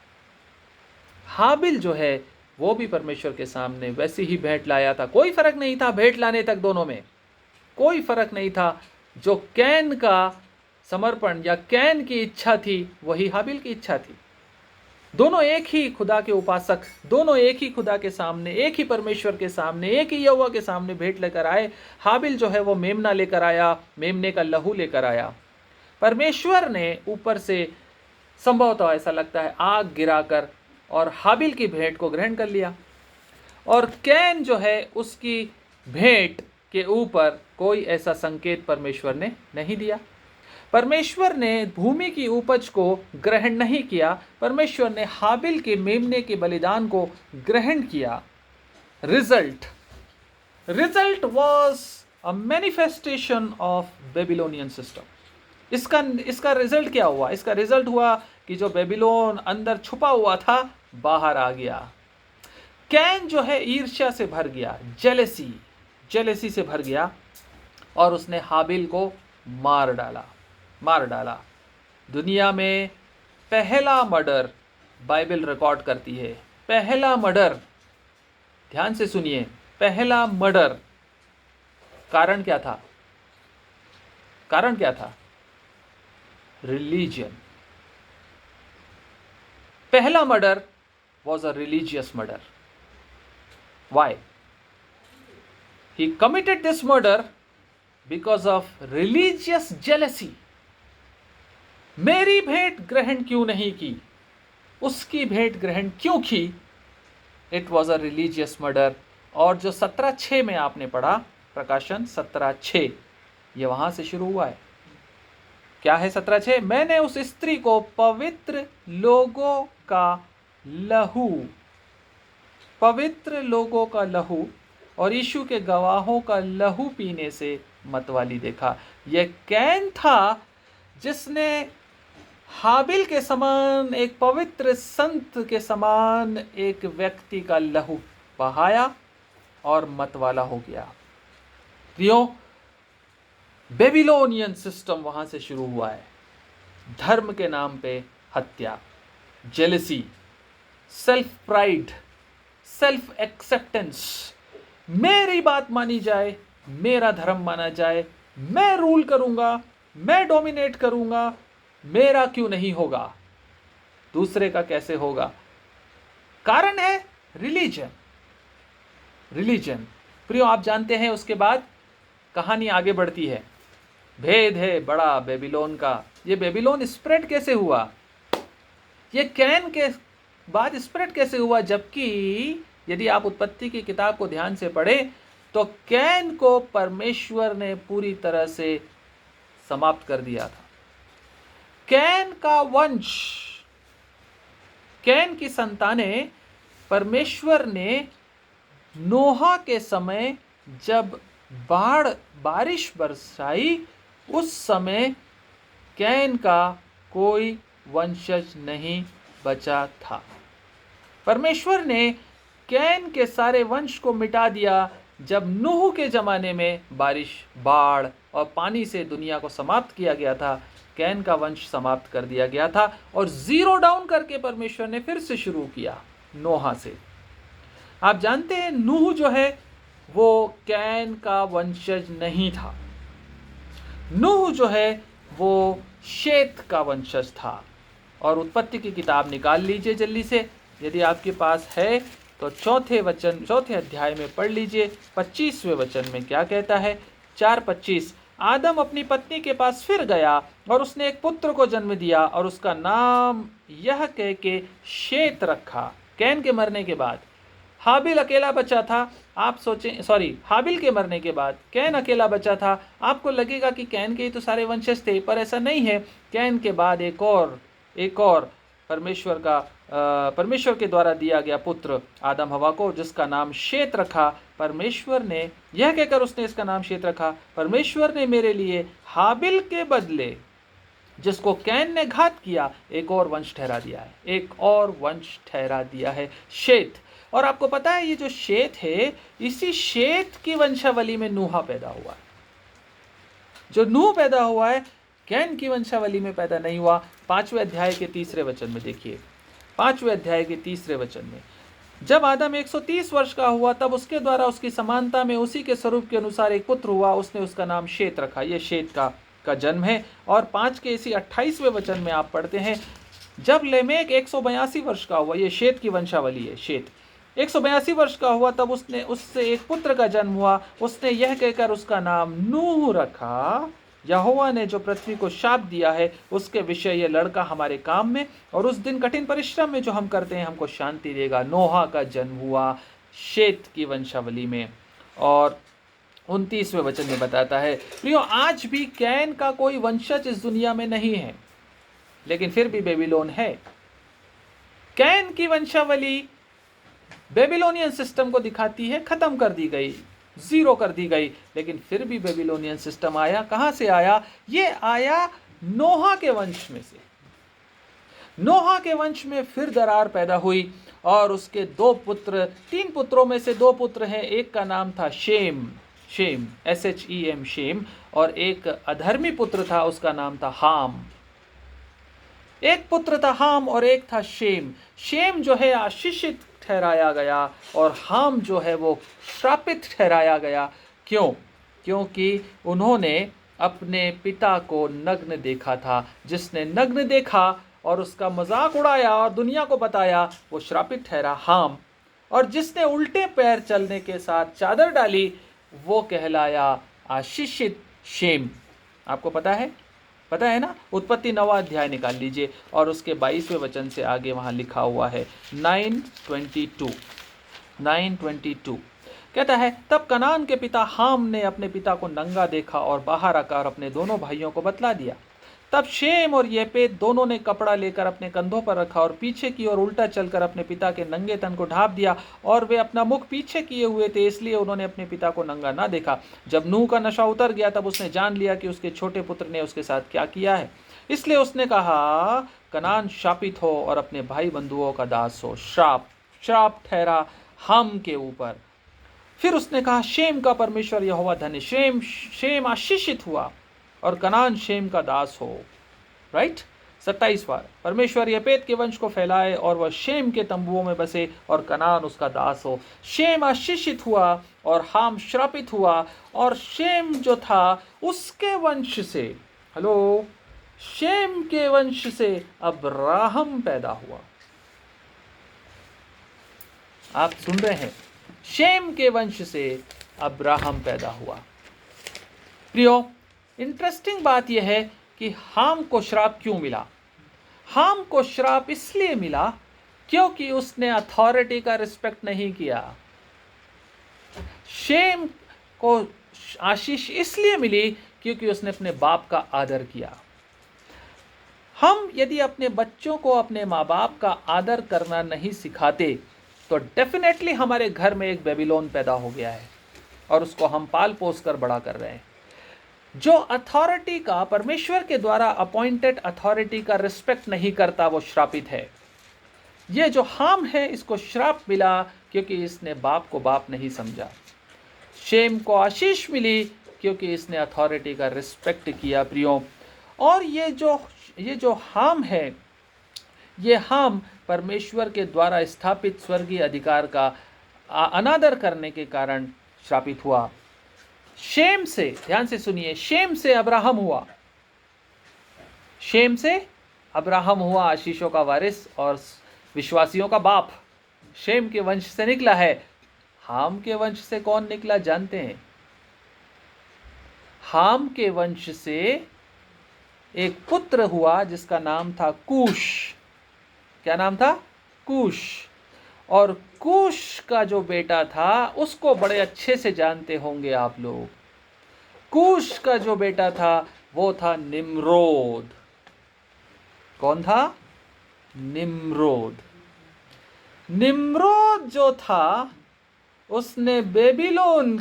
हाबिल जो है वो भी परमेश्वर के सामने वैसी ही भेंट लाया था। कोई फर्क नहीं था भेंट लाने तक, दोनों में कोई फर्क नहीं था। जो कैन का समर्पण या कैन की इच्छा थी, वही हाबिल की इच्छा थी। दोनों एक ही खुदा के उपासक, दोनों एक ही खुदा के सामने, एक ही परमेश्वर के सामने, एक ही यहोवा के सामने भेंट लेकर आए। हाबिल जो है वो मेमना लेकर आया, मेमने का लहू लेकर आया। परमेश्वर ने ऊपर से संभवतः ऐसा लगता है आग गिराकर और हाबिल की भेंट को ग्रहण कर लिया। और कैन जो है उसकी भेंट के ऊपर कोई ऐसा संकेत परमेश्वर ने नहीं दिया। परमेश्वर ने भूमि की उपज को ग्रहण नहीं किया, परमेश्वर ने हाबिल के मेमने के बलिदान को ग्रहण किया। Result was a manifestation of Babylonian system. इसका रिजल्ट क्या हुआ? इसका रिजल्ट हुआ कि जो बेबीलोन अंदर छुपा हुआ था बाहर आ गया। कैन जो है ईर्ष्या से भर गया, जेलेसी से भर गया और उसने हाबिल को मार डाला। दुनिया में पहला मर्डर बाइबल रिकॉर्ड करती है। पहला मर्डर, ध्यान से सुनिए, पहला मर्डर। कारण क्या था? रिलीजन। पहला murder was a religious murder. Why? He committed this murder because of religious jealousy. मेरी भेंट ग्रहण क्यों नहीं की, उसकी भेंट ग्रहण क्यों की? It was a religious murder. और जो 17:6 में आपने पढ़ा, प्रकाशन 17:6, ये वहां से शुरू हुआ है। क्या है 17:6? मैंने उस स्त्री को पवित्र लोगों का लहू और यीशु के गवाहों का लहू पीने से मतवाली देखा। यह कैन था जिसने हाबिल के समान, एक पवित्र संत के समान एक व्यक्ति का लहू बहाया और मतवाला हो गया। प्रियो, बेबीलोनियन सिस्टम वहां से शुरू हुआ है। धर्म के नाम पे हत्या, jealousy, self pride, self acceptance. मेरी बात मानी जाए, मेरा धर्म माना जाए, मैं रूल करूंगा, मैं डोमिनेट करूंगा, मेरा क्यों नहीं होगा, दूसरे का कैसे होगा? कारण है रिलीजन। प्रियो, आप जानते हैं उसके बाद कहानी आगे बढ़ती है। भेद है बड़ा बेबीलोन का। ये बेबीलोन स्प्रेड कैसे हुआ? ये कैन के बाद स्प्रेड कैसे हुआ? जबकि यदि आप उत्पत्ति की किताब को ध्यान से पढ़ें तो कैन को परमेश्वर ने पूरी तरह से समाप्त कर दिया था। कैन का वंश, कैन की संतानें, परमेश्वर ने नोहा के समय जब बारिश बरसाई, उस समय कैन का कोई वंशज नहीं बचा था। परमेश्वर ने कैन के सारे वंश को मिटा दिया जब नूह के ज़माने में बारिश, बाढ़ और पानी से दुनिया को समाप्त किया गया था। कैन का वंश समाप्त कर दिया गया था और ज़ीरो डाउन करके परमेश्वर ने फिर से शुरू किया नोहा से। आप जानते हैं नूह जो है वो कैन का वंशज नहीं था। नूह जो है वो शेत का वंशज था। और उत्पत्ति की किताब निकाल लीजिए जल्दी से, यदि आपके पास है तो चौथे अध्याय में पढ़ लीजिए। 25वें वचन में क्या कहता है? 4:25, आदम अपनी पत्नी के पास फिर गया और उसने एक पुत्र को जन्म दिया और उसका नाम यह कह के शेत रखा। कैन के मरने के बाद हाबिल अकेला बचा था। आप सोचें, हाबिल के मरने के बाद कैन अकेला बचा था। आपको लगेगा कि कैन के ही तो सारे वंशज थे, पर ऐसा नहीं है। कैन के बाद एक और परमेश्वर के द्वारा दिया गया पुत्र आदम हवा को, जिसका नाम शेत रखा। परमेश्वर ने यह कहकर उसने इसका नाम शेत रखा, परमेश्वर ने मेरे लिए हाबिल के बदले जिसको कैन ने घात किया एक और वंश ठहरा दिया है, शेत। और आपको पता है ये जो शेत है, इसी शेत की वंशावली में नूहा पैदा हुआ है। जो नूह पैदा हुआ है कैन की वंशावली में पैदा नहीं हुआ। 5वें अध्याय के 3 वचन में देखिए। 5वें अध्याय के 3 वचन में, जब आदम 130 वर्ष का हुआ तब उसके द्वारा उसकी समानता में उसी के स्वरूप के अनुसार एक पुत्र हुआ, उसने उसका नाम शेत रखा। यह शेत का जन्म है। और 5 के इसी 28वें वचन में आप पढ़ते हैं, जब लेमेक 182 वर्ष का हुआ, यह शेत की वंशावली है। शेत 182 वर्ष का हुआ तब उससे एक पुत्र का जन्म हुआ। उसने यह कहकर उसका नाम नूह रखा, यहोवा ने जो पृथ्वी को शाप दिया है उसके विषय यह लड़का हमारे काम में और उस दिन कठिन परिश्रम में जो हम करते हैं हमको शांति देगा। नोहा का जन्म हुआ शेत की वंशावली में। और 29वें वचन में बताता है, प्रियो आज भी कैन का कोई वंशज इस दुनिया में नहीं है, लेकिन फिर भी बेबीलोन है। कैन की वंशावली बेबीलोनियन सिस्टम को दिखाती है, खत्म कर दी गई, जीरो कर दी गई, लेकिन फिर भी बेबीलोनियन सिस्टम आया। कहां से आया? ये आया नोहा के वंश में से। नोहा के वंश में फिर दरार पैदा हुई और उसके 3 पुत्रों में से 2 पुत्र हैं। एक का नाम था शेम, SHEM, शेम, और एक अधर्मी पुत्र था, उसका नाम था हाम। एक पुत्र था हाम और एक था शेम। शेम जो है आशीषित ठहराया गया और हाम जो है वो श्रापित ठहराया गया। क्यों? क्योंकि उन्होंने अपने पिता को नग्न देखा था। जिसने नग्न देखा और उसका मजाक उड़ाया और दुनिया को बताया, वो श्रापित ठहरा हाम। और जिसने उल्टे पैर चलने के साथ चादर डाली, वो कहलाया आशीषित शेम। आपको पता है ना? उत्पत्ति 9वां अध्याय निकाल लीजिए और उसके 22वें वचन से आगे वहां लिखा हुआ है 9:22 कहता है, तब कनान के पिता हाम ने अपने पिता को नंगा देखा और बाहर आकर अपने दोनों भाइयों को बतला दिया। तब शेम और येपेत दोनों ने कपड़ा लेकर अपने कंधों पर रखा और पीछे की ओर उल्टा चलकर अपने पिता के नंगे तन को ढांप दिया। और वे अपना मुख पीछे किए हुए थे, इसलिए उन्होंने अपने पिता को नंगा ना देखा। जब नूह का नशा उतर गया तब उसने जान लिया कि उसके छोटे पुत्र ने उसके साथ क्या किया है। इसलिए उसने कहा, कनान शापित हो और अपने भाई बंधुओं का दास हो। श्राप ठहरा हाम के ऊपर। फिर उसने कहा, शेम का परमेश्वर यहोवा धन्य। शेम आशीषित हुआ और कनान शेम का दास हो। राइट? 27 बार परमेश्वर येपेत के वंश को फैलाए और वह शेम के तंबुओं में बसे और कनान उसका दास हो। शेम आशीषित हुआ और हाम श्रापित हुआ। और शेम जो था उसके वंश से, शेम के वंश से अब्राहम पैदा हुआ। आप सुन रहे हैं? शेम के वंश से अब्राहम पैदा हुआ। प्रियो, इंटरेस्टिंग बात यह है कि हाम को श्राप क्यों मिला? हाम को श्राप इसलिए मिला क्योंकि उसने अथॉरिटी का रिस्पेक्ट नहीं किया। शेम को आशीष इसलिए मिली क्योंकि उसने अपने बाप का आदर किया। हम यदि अपने बच्चों को अपने माँ बाप का आदर करना नहीं सिखाते तो डेफिनेटली हमारे घर में एक बेबीलोन पैदा हो गया है और उसको हम पाल पोस कर बड़ा कर रहे हैं। जो अथॉरिटी का, परमेश्वर के द्वारा अपॉइंटेड अथॉरिटी का रिस्पेक्ट नहीं करता, वो श्रापित है। ये जो हाम है इसको श्राप मिला क्योंकि इसने बाप को बाप नहीं समझा। शेम को आशीष मिली क्योंकि इसने अथॉरिटी का रिस्पेक्ट किया प्रियो। और ये जो हाम है, ये हाम परमेश्वर के द्वारा स्थापित स्वर्गीय अधिकार का अनादर करने के कारण श्रापित हुआ। शेम से, ध्यान से सुनिए, शेम से अब्राहम हुआ, शेम से अब्राहम हुआ आशीषों का वारिस और विश्वासियों का बाप। शेम के वंश से निकला है। हाम के वंश से कौन निकला जानते हैं? हाम के वंश से एक पुत्र हुआ जिसका नाम था कूश। क्या नाम था? कूश। और कूश का जो बेटा था उसको बड़े अच्छे से जानते होंगे आप लोग। कूश का जो बेटा था वो था निम्रोद। कौन था? निम्रोद। निम्रोद जो था उसने बेबीलोन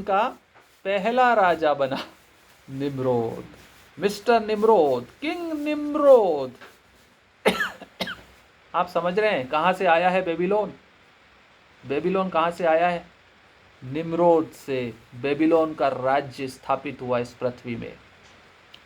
का पहला राजा बना। Nimrod, mister Nimrod, king Nimrod. आप समझ रहे हैं कहां से आया है बेबीलोन? बेबीलोन कहां से आया है? निम्रोद से बेबीलोन का राज्य स्थापित हुआ इस पृथ्वी में।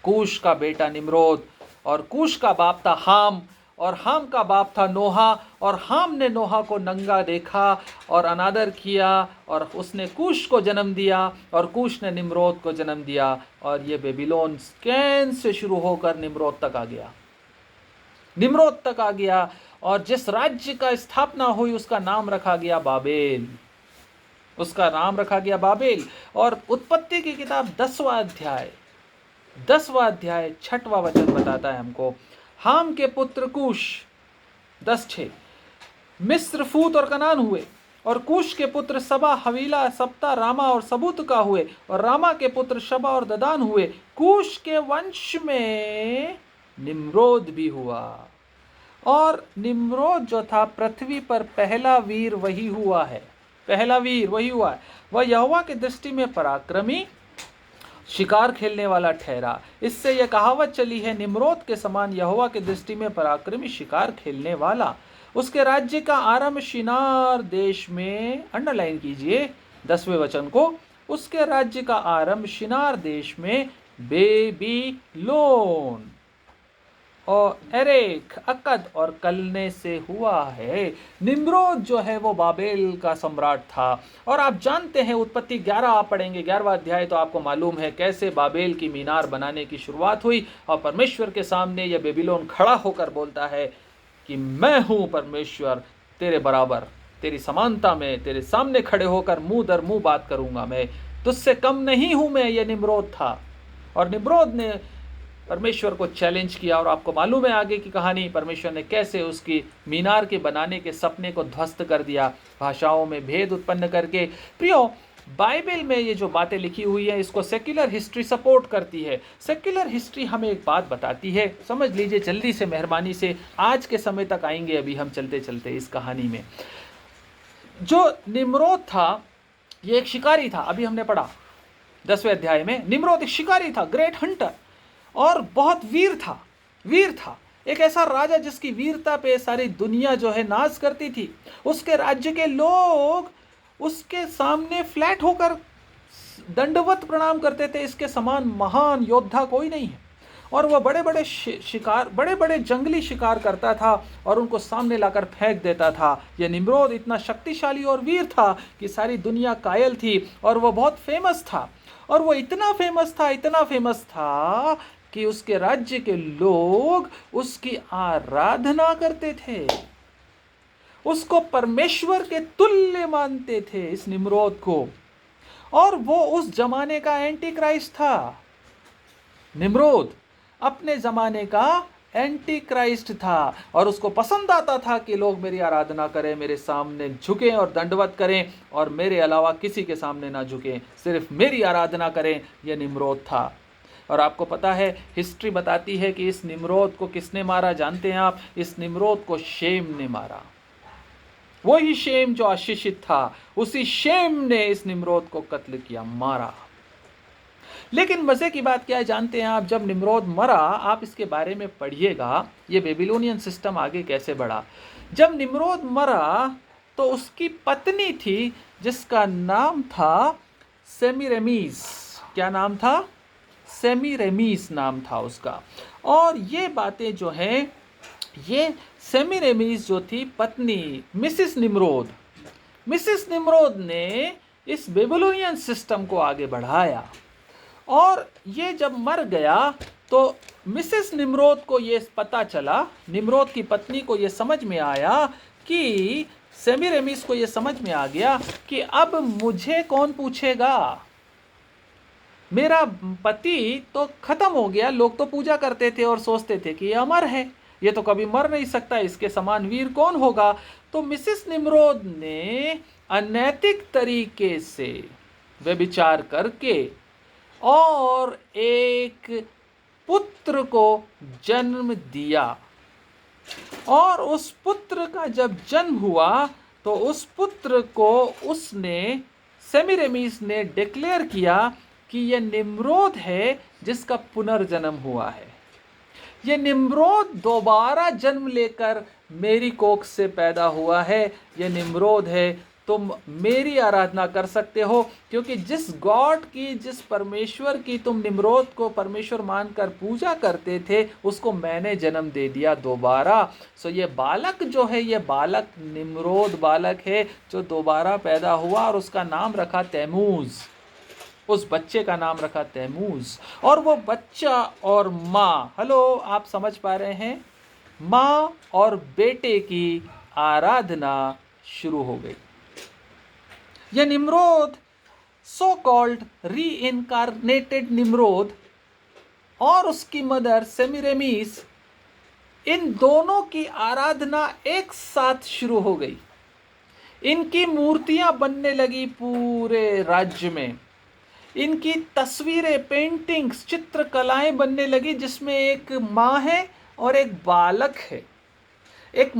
कूश का बेटा निम्रोद, और कूश का बाप था हाम, और हाम का बाप था नोहा, और हाम ने नोहा को नंगा देखा और अनादर किया, और उसने कूश को जन्म दिया, और कूश ने निम्रोद को जन्म दिया, और ये बेबीलोन कैन से शुरू होकर निम्रोद तक आ गया। निम्रोद तक आ गया, और जिस राज्य का स्थापना हुई उसका नाम रखा गया बाबेल। उसका नाम रखा गया बाबेल। और उत्पत्ति की किताब 10वां अध्याय 6वां वचन बताता है हमको, हाम के पुत्र कूश 10:6 मिस्र, फूत और कनान हुए, और कूश के पुत्र सबा, हवीला, सप्ता, रामा और सबूत का हुए, और रामा के पुत्र शबा और ददान हुए। कूश के वंश में निम्रोद भी हुआ, और निम्रोद जो था पृथ्वी पर पहला वीर वही हुआ है। पहला वीर वही हुआ है। वह यहोवा की दृष्टि में पराक्रमी, शिकार खेलने वाला ठहरा। इससे यह कहावत चली है, निम्रोद के समान यहोवा की दृष्टि में पराक्रमी, शिकार खेलने वाला। उसके राज्य का आरंभ शिनार देश में, अंडरलाइन कीजिए 10वें वचन को, उसके राज्य का आरंभ शिनार देश में बेबीलोन और एरेक, अक्कद और कलने से हुआ है। निम्रोद जो है वो बाबेल का सम्राट था। और आप जानते हैं, उत्पत्ति 11 आप पढ़ेंगे, 11वां अध्याय, तो आपको मालूम है कैसे बाबेल की मीनार बनाने की शुरुआत हुई। और परमेश्वर के सामने यह बेबीलोन खड़ा होकर बोलता है कि मैं हूँ परमेश्वर, तेरे बराबर, तेरी समानता में तेरे सामने खड़े होकर मुंह दर मुंह बात करूंगा, मैं तुझसे कम नहीं हूं मैं। ये निम्रोद था, और निम्रोद ने परमेश्वर को चैलेंज किया। और आपको मालूम है आगे की कहानी, परमेश्वर ने कैसे उसकी मीनार के बनाने के सपने को ध्वस्त कर दिया, भाषाओं में भेद उत्पन्न करके। प्रियो, बाइबल में ये जो बातें लिखी हुई है इसको सेक्युलर हिस्ट्री सपोर्ट करती है। सेक्युलर हिस्ट्री हमें एक बात बताती है, समझ लीजिए जल्दी से, मेहरबानी से, आज के समय तक आएंगे अभी हम चलते चलते इस कहानी में। जो निम्रोद था ये एक शिकारी था, अभी हमने पढ़ा 10वें अध्याय में। निम्रोद एक शिकारी था, ग्रेट हंटर, और बहुत वीर था। एक ऐसा राजा जिसकी वीरता पे सारी दुनिया जो है नाज करती थी। उसके राज्य के लोग उसके सामने फ्लैट होकर दंडवत प्रणाम करते थे। इसके समान महान योद्धा कोई नहीं है। और वह बड़े बड़े शिकार, बड़े बड़े जंगली शिकार करता था और उनको सामने लाकर फेंक देता था। यह निम्रोद इतना शक्तिशाली और वीर था कि सारी दुनिया कायल थी, और वह बहुत फेमस था। और वो इतना फेमस था कि उसके राज्य के लोग उसकी आराधना करते थे, उसको परमेश्वर के तुल्य मानते थे, इस निम्रोद को। और वो उस जमाने का एंटी क्राइस्ट था। निम्रोद अपने जमाने का एंटी क्राइस्ट था, और उसको पसंद आता था कि लोग मेरी आराधना करें, मेरे सामने झुकें और दंडवत करें, और मेरे अलावा किसी के सामने ना झुकें, सिर्फ मेरी आराधना करें। यह निम्रोद था। और आपको पता है, हिस्ट्री बताती है कि इस निम्रोद को किसने मारा जानते हैं आप? इस निम्रोद को शेम ने मारा। वही शेम जो आशीषित था, उसी शेम ने इस निम्रोद को कत्ल किया, मारा। लेकिन मज़े की बात क्या है जानते हैं आप, जब निम्रोद मरा, आप इसके बारे में पढ़िएगा, ये बेबीलोनियन सिस्टम आगे कैसे बढ़ा। जब निम्रोद मरा तो उसकी पत्नी थी जिसका नाम था सेमीरेमीस। क्या नाम था? सेमीरेमीस नाम था उसका। और ये बातें जो हैं, ये सेमीरेमीस जो थी पत्नी मिसिस निम्रोद ने इस बेबीलोनियन सिस्टम को आगे बढ़ाया। और ये जब मर गया तो मिसेस निम्रोद को ये पता चला, निम्रोद की पत्नी को ये समझ में आया कि सेमीरेमिस को ये समझ में आ गया कि अब मुझे कौन पूछेगा, मेरा पति तो खत्म हो गया। लोग तो पूजा करते थे और सोचते थे कि ये अमर है, ये तो कभी मर नहीं सकता, इसके समान वीर कौन होगा। तो मिसेस निम्रोद ने अनैतिक तरीके से व्यभिचार करके और एक पुत्र को जन्म दिया। और उस पुत्र का जब जन्म हुआ तो उस पुत्र को उसने, सेमीरेमिस ने डिक्लेयर किया कि यह निम्रोद है जिसका पुनर्जन्म हुआ है। ये निम्रोद दोबारा जन्म लेकर मेरी कोख से पैदा हुआ है। ये निम्रोद है, तुम मेरी आराधना कर सकते हो, क्योंकि जिस गॉड की, जिस परमेश्वर की तुम निम्रोद को परमेश्वर मानकर पूजा करते थे, उसको मैंने जन्म दे दिया दोबारा। सो ये बालक जो है, ये बालक निम्रोद बालक है जो दोबारा पैदा हुआ और उसका नाम रखा तैमूज। उस बच्चे का नाम रखा तैमूज। और वो बच्चा और माँ, हेलो, आप समझ पा रहे हैं, माँ और बेटे की आराधना शुरू हो गई। ये Nimrod, so called reincarnated Nimrod, और उसकी मदर सेमीरेमिस, इन दोनों की आराधना एक साथ शुरू हो गई। इनकी मूर्तियां बनने लगी पूरे राज्य में। इनकी तस्वीरें, पेंटिंग्स, चित्रकलाएं बनने लगी जिसमें एक माँ है और एक बालक है। एक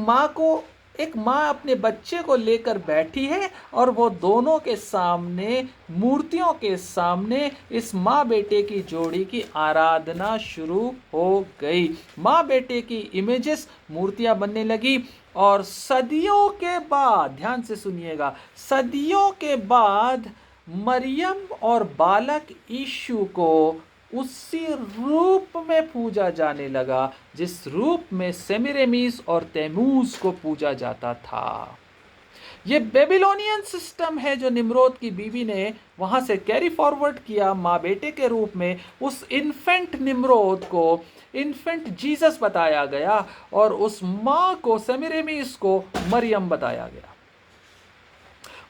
माँ अपने बच्चे को लेकर बैठी है और वो दोनों के सामने, मूर्तियों के सामने, इस माँ बेटे की जोड़ी की आराधना शुरू हो गई। माँ बेटे की इमेजेस, मूर्तियां बनने लगी। और सदियों के बाद, ध्यान से सुनिएगा, सदियों के बाद मरियम और बालक यीशु को उसी रूप में पूजा जाने लगा जिस रूप में सेमीरेमिस और तैमूज को पूजा जाता था। ये बेबीलोनियन सिस्टम है जो निम्रोद की बीवी ने वहां से कैरी फॉरवर्ड किया माँ बेटे के रूप में। उस इन्फेंट निम्रोद को इन्फेंट जीसस बताया गया और उस माँ को, सेमीरेमिस को, मरियम बताया गया।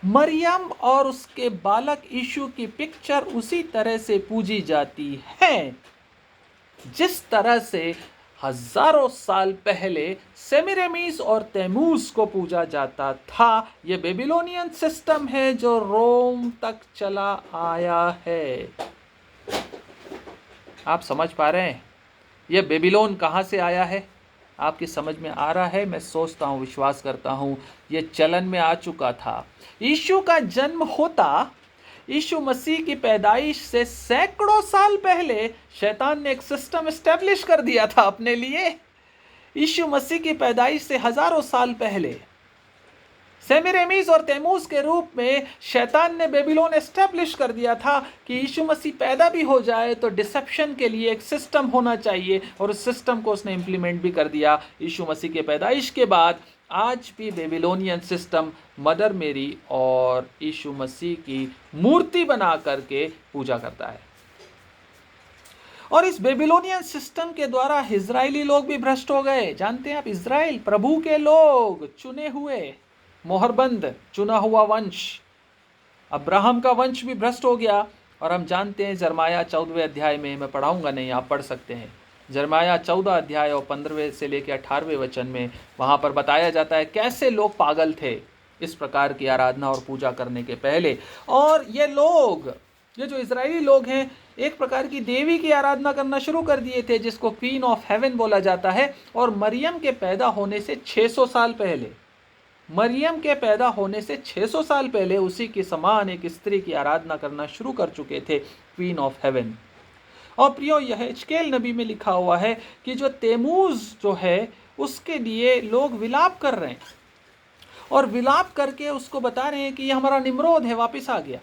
मरियम और उसके बालक यीशु की पिक्चर उसी तरह से पूजी जाती है जिस तरह से हजारों साल पहले सेमीरेमिस और तैमूज को पूजा जाता था। यह बेबीलोनियन सिस्टम है जो रोम तक चला आया है। आप समझ पा रहे हैं यह बेबीलोन कहां से आया है? आपकी समझ में आ रहा है? मैं सोचता हूँ, विश्वास करता हूँ ये चलन में आ चुका था। यीशु का जन्म होता, यीशु मसीह की पैदाइश से सैकड़ों साल पहले शैतान ने एक सिस्टम एस्टेब्लिश कर दिया था अपने लिए। यीशु मसीह की पैदाइश से हजारों साल पहले सेमीरेमिस और तैमूज के रूप में शैतान ने बेबीलोन एस्टेब्लिश कर दिया था कि यीशु मसीह पैदा भी हो जाए तो डिसेप्शन के लिए एक सिस्टम होना चाहिए, और उस सिस्टम को उसने इंप्लीमेंट भी कर दिया। यीशु मसीह के पैदाइश के बाद आज भी बेबीलोनियन सिस्टम मदर मेरी और यीशु मसीह की मूर्ति बना करके पूजा करता है। और इस बेबीलोनियन सिस्टम के द्वारा इजरायली लोग भी भ्रष्ट हो गए। जानते हैं आप, इजराइल प्रभु के लोग, चुने हुए, मोहरबंद, चुना हुआ वंश, अब्राहम का वंश भी भ्रष्ट हो गया। और हम जानते हैं जरमाया 14वें अध्याय में, मैं पढ़ाऊंगा नहीं, आप पढ़ सकते हैं, जरमाया 14 अध्याय और 15वें से लेकर 18वें वचन में वहाँ पर बताया जाता है कैसे लोग पागल थे इस प्रकार की आराधना और पूजा करने के पहले। और ये लोग, ये जो इजरायली लोग हैं, एक प्रकार की देवी की आराधना करना शुरू कर दिए थे जिसको क्वीन ऑफ हेवन बोला जाता है। और मरियम के पैदा होने से 600 साल पहले मरियम के पैदा होने से 600 साल पहले उसी के समान एक स्त्री की आराधना करना शुरू कर चुके थे, क्वीन ऑफ हेवन। और प्रियो, यह हिजकेल नबी में लिखा हुआ है कि जो तेमूज जो है उसके लिए लोग विलाप कर रहे हैं, और विलाप करके उसको बता रहे हैं कि ये हमारा निम्रोद है, वापस आ गया,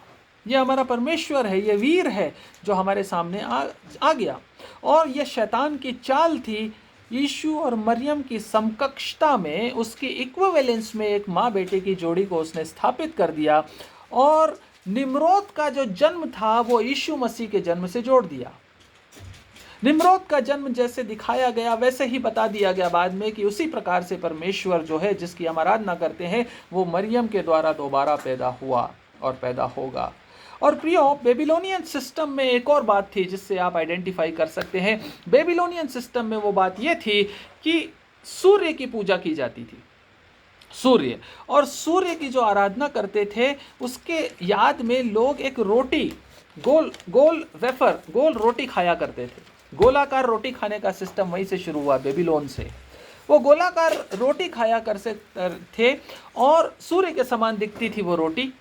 ये हमारा परमेश्वर है, ये वीर है जो हमारे सामने आ गया। और ये शैतान की चाल थी यीशु और मरियम की समकक्षता में, उसकी इक्विवेलेंस में एक माँ बेटे की जोड़ी को उसने स्थापित कर दिया, और निम्रोद का जो जन्म था वो यीशु मसीह के जन्म से जोड़ दिया। निम्रोद का जन्म जैसे दिखाया गया वैसे ही बता दिया गया बाद में कि उसी प्रकार से परमेश्वर जो है जिसकी हम आराधना करते हैं वो मरियम के द्वारा दोबारा पैदा हुआ और पैदा होगा। और प्रियो, बेबीलोनियन सिस्टम में एक और बात थी जिससे आप आइडेंटिफाई कर सकते हैं। बेबीलोनियन सिस्टम में वो बात ये थी कि सूर्य की पूजा की जाती थी, सूर्य, और सूर्य की जो आराधना करते थे उसके याद में लोग एक रोटी, गोल वेफर, गोल रोटी खाया करते थे। गोलाकार रोटी खाने का सिस्टम वहीं से शुरू हुआ, बेबीलोन से। वो गोलाकार रोटी खाया करते थे और सूर्य के समान दिखती थी वो रोटी,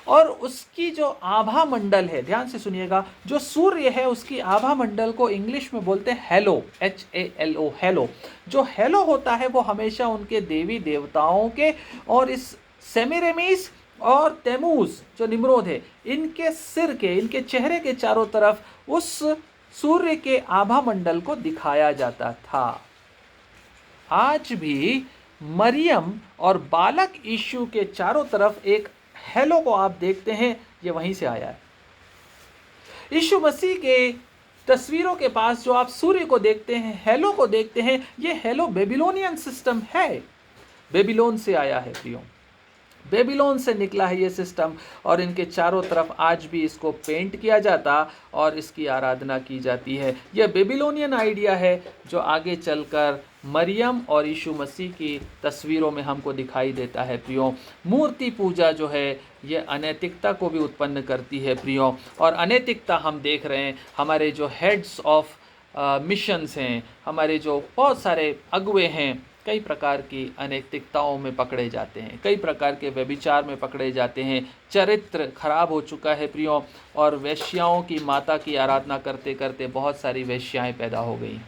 और उसकी जो आभा मंडल है, ध्यान से सुनिएगा, जो सूर्य है उसकी आभा मंडल को इंग्लिश में बोलते हैं हेलो, HALO, हेलो। जो हेलो होता है वो हमेशा उनके देवी देवताओं के और इस सेमिरेमिस और तेमूज जो निम्रोद है इनके सिर के, इनके चेहरे के चारों तरफ उस सूर्य के आभा मंडल को दिखाया जाता था। आज भी मरियम और बालक यीशु के चारों तरफ एक हेलो को आप देखते हैं, ये वहीं से आया है। यीशु मसीह के तस्वीरों के पास जो आप सूर्य को देखते हैं, हेलो को देखते हैं, ये हेलो बेबीलोनियन सिस्टम है, बेबीलोन से आया है प्रियो, बेबीलोन से निकला है ये सिस्टम। और इनके चारों तरफ आज भी इसको पेंट किया जाता और इसकी आराधना की जाती है। यह बेबीलोनियन आइडिया है जो आगे चलकर मरियम और यीशु मसीह की तस्वीरों में हमको दिखाई देता है प्रियो। मूर्ति पूजा जो है ये अनैतिकता को भी उत्पन्न करती है प्रियो, और अनैतिकता हम देख रहे हैं, हमारे जो हेड्स ऑफ मिशंस हैं, हमारे जो बहुत सारे अगुवे हैं, कई प्रकार की अनैतिकताओं में पकड़े जाते हैं, कई प्रकार के व्यभिचार में पकड़े जाते हैं। चरित्र खराब हो चुका है प्रियो, और वेश्याओं की माता की आराधना करते करते बहुत सारी वेश्याएं पैदा हो गई।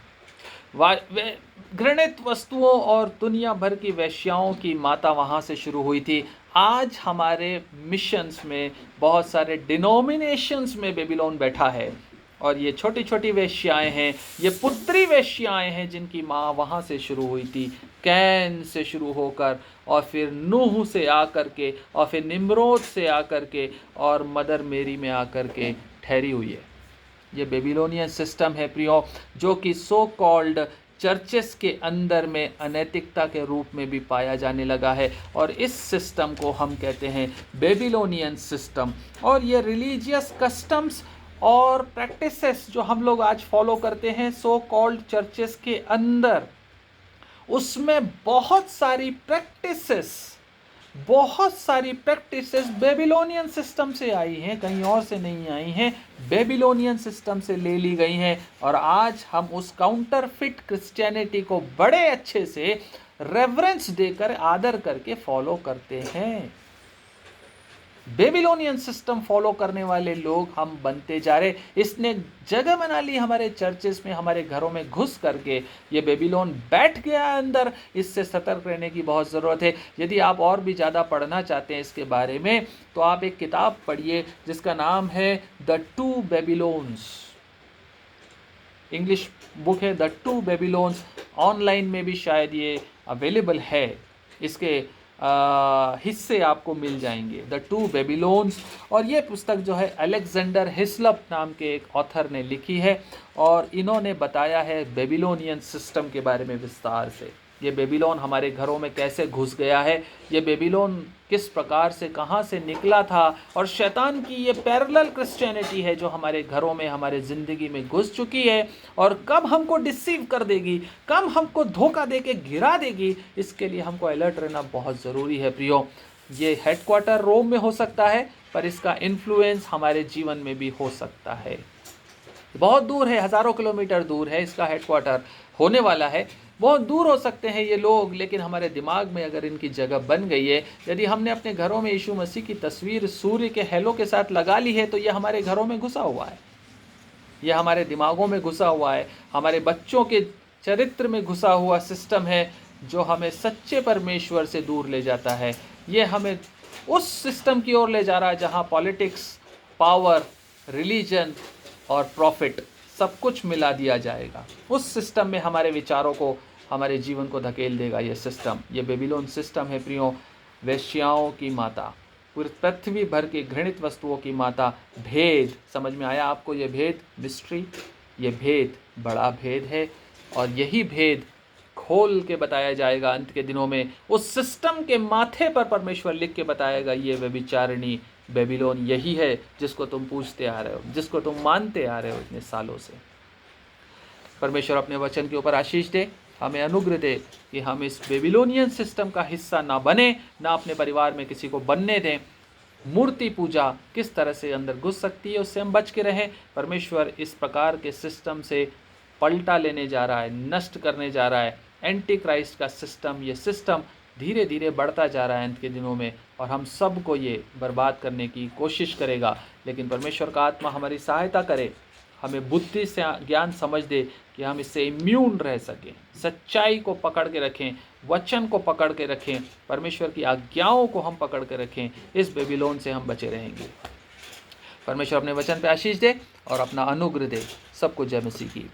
घृणित वस्तुओं और दुनिया भर की वेश्याओं की माता वहाँ से शुरू हुई थी। आज हमारे मिशंस में बहुत सारे डिनोमिनेशंस में बेबीलोन बैठा है, और ये छोटी छोटी वेश्याएं हैं, ये पुत्री वेश्याएं हैं जिनकी माँ वहाँ से शुरू हुई थी, कैन से शुरू होकर, और फिर नूह से आकर के, और फिर निम्रोद से आकर के, और मदर मेरी में आकर के ठहरी हुई है। ये बेबीलोनियन सिस्टम है प्रियो, जो कि सो कॉल्ड चर्चेस के अंदर में अनैतिकता के रूप में भी पाया जाने लगा है, और इस सिस्टम को हम कहते हैं बेबीलोनियन सिस्टम। और ये रिलीजियस कस्टम्स और प्रैक्टिसेस जो हम लोग आज फॉलो करते हैं सो कॉल्ड चर्चेस के अंदर, उसमें बहुत सारी प्रैक्टिसेस बेबीलोनियन सिस्टम से आई हैं, कहीं और से नहीं आई हैं, बेबीलोनियन सिस्टम से ले ली गई हैं। और आज हम उस काउंटरफिट क्रिश्चियनिटी को बड़े अच्छे से रेवरेंस देकर, आदर करके फॉलो करते हैं। बेबीलोनियन सिस्टम फॉलो करने वाले लोग हम बनते जा रहे। इसने जगह बना ली हमारे चर्चेस में, हमारे घरों में घुस करके ये बेबीलोन बैठ गया अंदर। इससे सतर्क रहने की बहुत ज़रूरत है। यदि आप और भी ज़्यादा पढ़ना चाहते हैं इसके बारे में, तो आप एक किताब पढ़िए जिसका नाम है the two Babylons. English book है द टू बेबीलोन्स, ऑनलाइन में भी शायद ये अवेलेबल है, इसके हिस्से आपको मिल जाएंगे, द टू बेबीलोन्स। और ये पुस्तक जो है अलेक्जेंडर हिस्लप नाम के एक ऑथर ने लिखी है, और इन्होंने बताया है बेबीलोनियन सिस्टम के बारे में विस्तार से। ये बेबीलोन हमारे घरों में कैसे घुस गया है, ये बेबीलोन किस प्रकार से, कहाँ से निकला था, और शैतान की ये पैरेलल क्रिश्चियनिटी है जो हमारे घरों में, हमारे ज़िंदगी में घुस चुकी है, और कब हमको डिसीव कर देगी, कब हमको धोखा दे के गिरा देगी, इसके लिए हमको अलर्ट रहना बहुत ज़रूरी है प्रियो। ये हेडक्वार्टर रोम में हो सकता है, पर इसका इन्फ्लुएंस हमारे जीवन में भी हो सकता है। बहुत दूर है, हज़ारों किलोमीटर दूर है, इसका हेडक्वार्टर होने वाला है। बहुत दूर हो सकते हैं ये लोग, लेकिन हमारे दिमाग में अगर इनकी जगह बन गई है, यदि हमने अपने घरों में यीशु मसीह की तस्वीर सूर्य के हेलो के साथ लगा ली है, तो ये हमारे घरों में घुसा हुआ है, यह हमारे दिमागों में घुसा हुआ है, हमारे बच्चों के चरित्र में घुसा हुआ सिस्टम है, जो हमें सच्चे परमेश्वर से दूर ले जाता है। ये हमें उस सिस्टम की ओर ले जा रहा है जहाँ पॉलिटिक्स, पावर, रिलीजन और प्रॉफिट सब कुछ मिला दिया जाएगा। उस सिस्टम में हमारे विचारों को, हमारे जीवन को धकेल देगा ये सिस्टम। ये बेबीलोन सिस्टम है प्रियो, वेश्याओं की माता, पूरी पृथ्वी भर की घृणित वस्तुओं की माता। भेद समझ में आया आपको? ये भेद, मिस्ट्री, ये भेद बड़ा भेद है, और यही भेद खोल के बताया जाएगा अंत के दिनों में। उस सिस्टम के माथे पर परमेश्वर लिख के बताएगा, ये व्यभिचारिणी बेबीलोन यही है जिसको तुम पूछते आ रहे हो, जिसको तुम मानते आ रहे हो इतने सालों से। परमेश्वर अपने वचन के ऊपर आशीष दे, हमें अनुग्रह दे कि हम इस बेबीलोनियन सिस्टम का हिस्सा ना बने, ना अपने परिवार में किसी को बनने दें। मूर्ति पूजा किस तरह से अंदर घुस सकती है, उससे हम बच के रहें। परमेश्वर इस प्रकार के सिस्टम से पलटा लेने जा रहा है, नष्ट करने जा रहा है। एंटी क्राइस्ट का सिस्टम, ये सिस्टम धीरे धीरे बढ़ता जा रहा है अंत के दिनों में, और हम सब को ये बर्बाद करने की कोशिश करेगा। लेकिन परमेश्वर का आत्मा हमारी सहायता करे, हमें बुद्धि से ज्ञान समझ दे कि हम इससे इम्यून रह सकें, सच्चाई को पकड़ के रखें, वचन को पकड़ के रखें, परमेश्वर की आज्ञाओं को हम पकड़ के रखें। इस बेबीलोन से हम बचे रहेंगे। परमेश्वर अपने वचन पे आशीष दे और अपना अनुग्रह दे। सबको जय मसीह की।